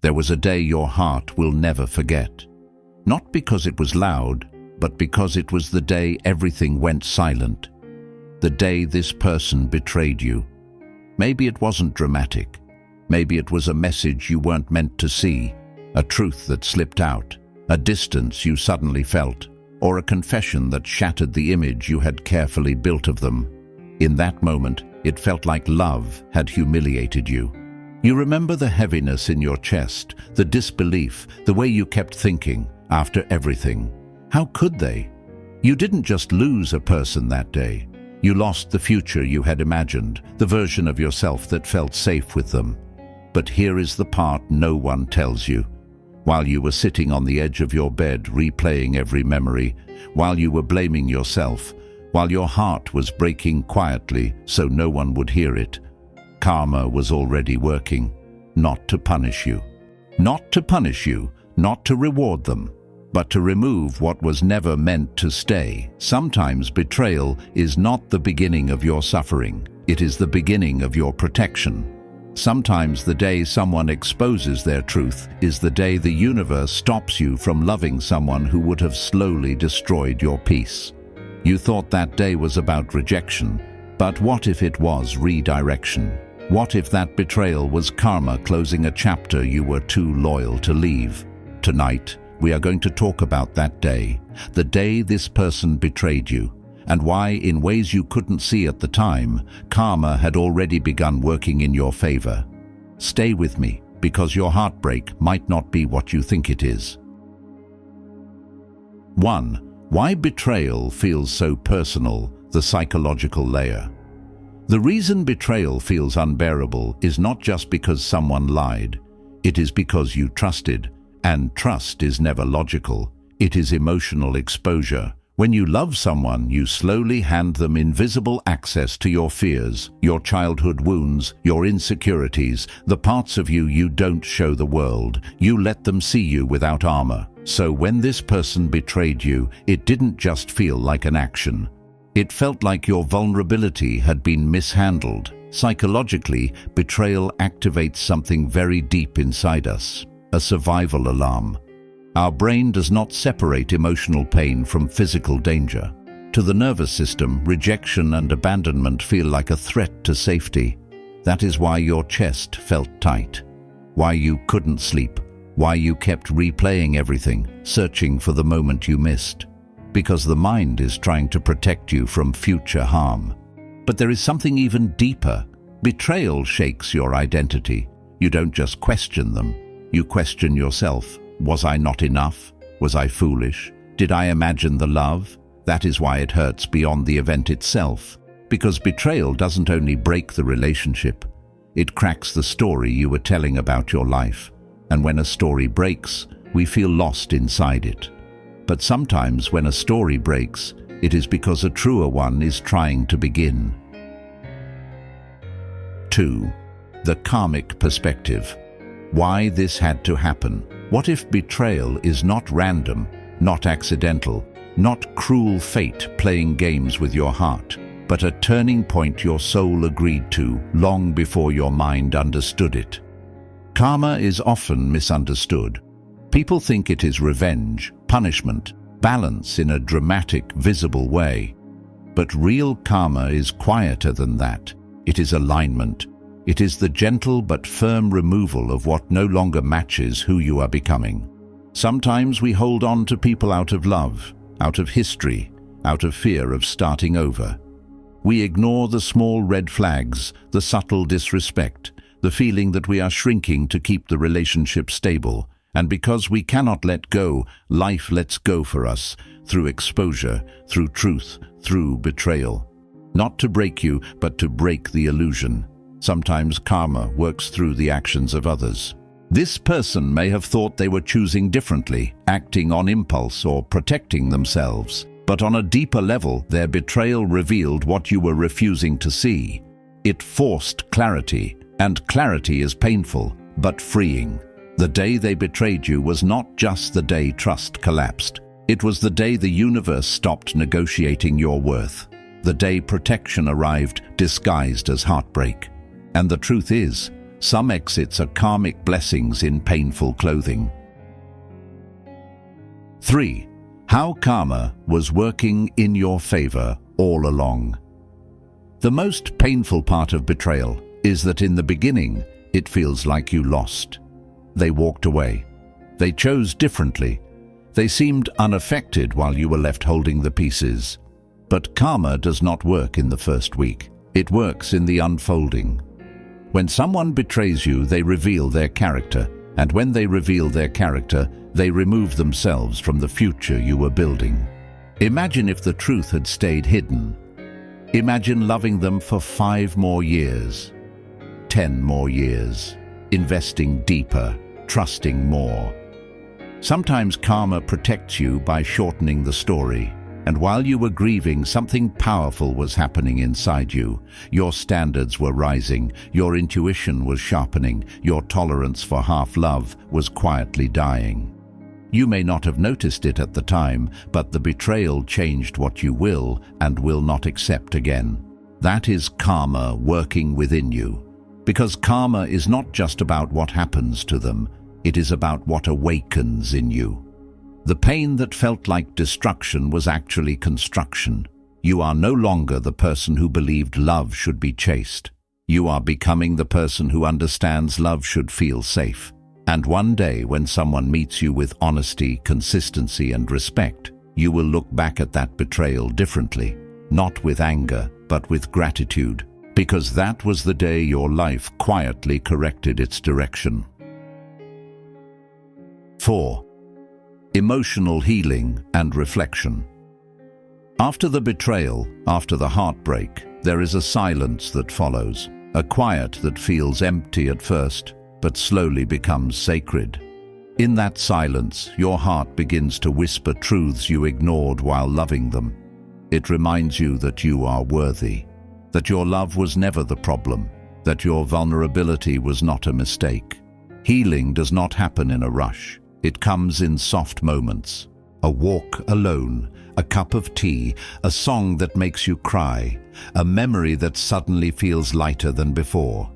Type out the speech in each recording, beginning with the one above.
There was a day your heart will never forget. Not because it was loud, but because it was the day everything went silent. The day this person betrayed you. Maybe it wasn't dramatic. Maybe it was a message you weren't meant to see, a truth that slipped out, a distance you suddenly felt, or a confession that shattered the image you had carefully built of them. In that moment, it felt like love had humiliated you. You remember the heaviness in your chest, the disbelief, the way you kept thinking, after everything. How could they? You didn't just lose a person that day. You lost the future you had imagined, the version of yourself that felt safe with them. But here is the part no one tells you. While you were sitting on the edge of your bed replaying every memory, while you were blaming yourself, while your heart was breaking quietly so no one would hear it, karma was already working, not to punish you. Not to punish you, not to reward them, but to remove what was never meant to stay. Sometimes betrayal is not the beginning of your suffering, it is the beginning of your protection. Sometimes the day someone exposes their truth is the day the universe stops you from loving someone who would have slowly destroyed your peace. You thought that day was about rejection, but what if it was redirection? What if that betrayal was karma closing a chapter you were too loyal to leave? Tonight, we are going to talk about that day, the day this person betrayed you, and why, in ways you couldn't see at the time, karma had already begun working in your favor. Stay with me, because your heartbreak might not be what you think it is. 1. Why betrayal feels so personal, the psychological layer. The reason betrayal feels unbearable is not just because someone lied. It is because you trusted, and trust is never logical. It is emotional exposure. When you love someone, you slowly hand them invisible access to your fears, your childhood wounds, your insecurities, the parts of you you don't show the world. You let them see you without armor. So when this person betrayed you, it didn't just feel like an action. It felt like your vulnerability had been mishandled. Psychologically, betrayal activates something very deep inside us, a survival alarm. Our brain does not separate emotional pain from physical danger. To the nervous system, rejection and abandonment feel like a threat to safety. That is why your chest felt tight, why you couldn't sleep, why you kept replaying everything, searching for the moment you missed. Because the mind is trying to protect you from future harm. But there is something even deeper. Betrayal shakes your identity. You don't just question them, you question yourself. Was I not enough? Was I foolish? Did I imagine the love? That is why it hurts beyond the event itself. Because betrayal doesn't only break the relationship, it cracks the story you were telling about your life. And when a story breaks, we feel lost inside it. But sometimes when a story breaks, it is because a truer one is trying to begin. 2. The karmic perspective. Why this had to happen. What if betrayal is not random, not accidental, not cruel fate playing games with your heart, but a turning point your soul agreed to long before your mind understood it? Karma is often misunderstood. People think it is revenge, punishment, balance in a dramatic, visible way. But real karma is quieter than that. It is alignment. It is the gentle but firm removal of what no longer matches who you are becoming. Sometimes we hold on to people out of love, out of history, out of fear of starting over. We ignore the small red flags, the subtle disrespect, the feeling that we are shrinking to keep the relationship stable. And because we cannot let go, life lets go for us, through exposure, through truth, through betrayal. Not to break you, but to break the illusion. Sometimes karma works through the actions of others. This person may have thought they were choosing differently, acting on impulse or protecting themselves. But on a deeper level, their betrayal revealed what you were refusing to see. It forced clarity, and clarity is painful, but freeing. The day they betrayed you was not just the day trust collapsed. It was the day the universe stopped negotiating your worth. The day protection arrived disguised as heartbreak. And the truth is, Some exits are karmic blessings in painful clothing. 3. How karma was working in your favor all along. The most painful part of betrayal is that in the beginning, it feels like you lost. They walked away. They chose differently. They seemed unaffected while you were left holding the pieces. But karma does not work in the first week. It works in the unfolding. When someone betrays you, they reveal their character. And when they reveal their character, they remove themselves from the future you were building. Imagine if the truth had stayed hidden. Imagine loving them for 5 more years, 10 more years, investing deeper, trusting more. Sometimes karma protects you by shortening the story. And while you were grieving, something powerful was happening inside you. Your standards were rising, your intuition was sharpening, your tolerance for half-love was quietly dying. You may not have noticed it at the time, but the betrayal changed what you will and will not accept again. That is karma working within you. Because karma is not just about what happens to them, it is about what awakens in you. The pain that felt like destruction was actually construction. You are no longer the person who believed love should be chased. You are becoming the person who understands love should feel safe. And one day, when someone meets you with honesty, consistency, and respect, you will look back at that betrayal differently, not with anger, but with gratitude, because that was the day your life quietly corrected its direction. 4. Emotional healing and reflection. After the betrayal, after the heartbreak, there is a silence that follows, a quiet that feels empty at first, but slowly becomes sacred. In that silence, your heart begins to whisper truths you ignored while loving them. It reminds you that you are worthy, that your love was never the problem, that your vulnerability was not a mistake. Healing does not happen in a rush. It comes in soft moments. A walk alone, a cup of tea, a song that makes you cry, a memory that suddenly feels lighter than before.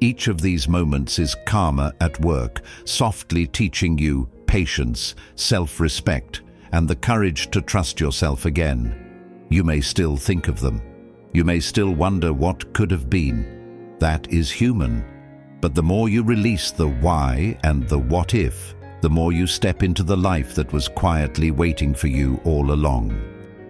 Each of these moments is karma at work, softly teaching you patience, self-respect, and the courage to trust yourself again. You may still think of them. You may still wonder what could have been. That is human. But the more you release the why and the what if, the more you step into the life that was quietly waiting for you all along.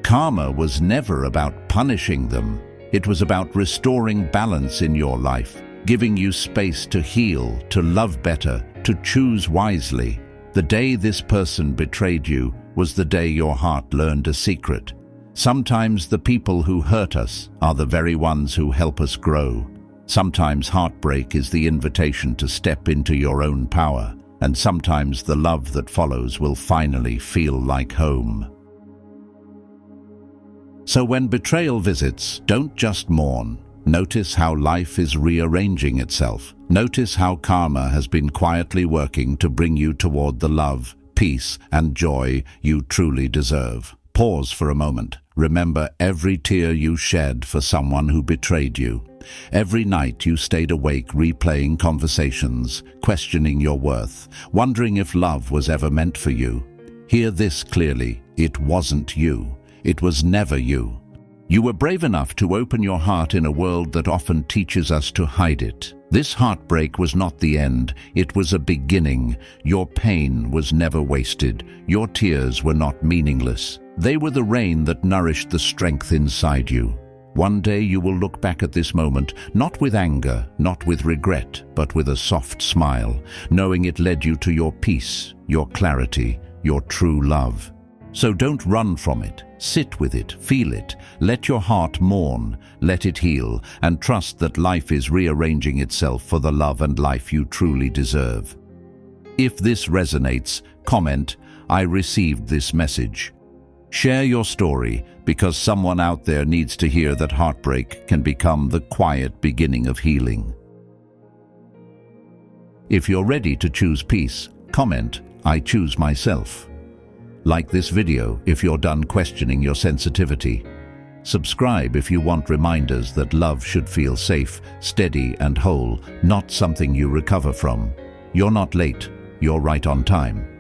Karma was never about punishing them. It was about restoring balance in your life, giving you space to heal, to love better, to choose wisely. The day this person betrayed you was the day your heart learned a secret. Sometimes the people who hurt us are the very ones who help us grow. Sometimes heartbreak is the invitation to step into your own power. And sometimes the love that follows will finally feel like home. So when betrayal visits, don't just mourn. Notice how life is rearranging itself. Notice how karma has been quietly working to bring you toward the love, peace, and joy you truly deserve. Pause for a moment. Remember every tear you shed for someone who betrayed you. Every night you stayed awake replaying conversations, questioning your worth, wondering if love was ever meant for you. Hear this clearly. It wasn't you. It was never you. You were brave enough to open your heart in a world that often teaches us to hide it. This heartbreak was not the end. It was a beginning. Your pain was never wasted. Your tears were not meaningless. They were the rain that nourished the strength inside you. One day you will look back at this moment, not with anger, not with regret, but with a soft smile, knowing it led you to your peace, your clarity, your true love. So don't run from it. Sit with it, feel it, let your heart mourn, let it heal, and trust that life is rearranging itself for the love and life you truly deserve. If this resonates, comment, "I received this message." Share your story, because someone out there needs to hear that heartbreak can become the quiet beginning of healing. If you're ready to choose peace, comment, "I choose myself." Like this video if you're done questioning your sensitivity. Subscribe if you want reminders that love should feel safe, steady and whole, not something you recover from. You're not late, you're right on time.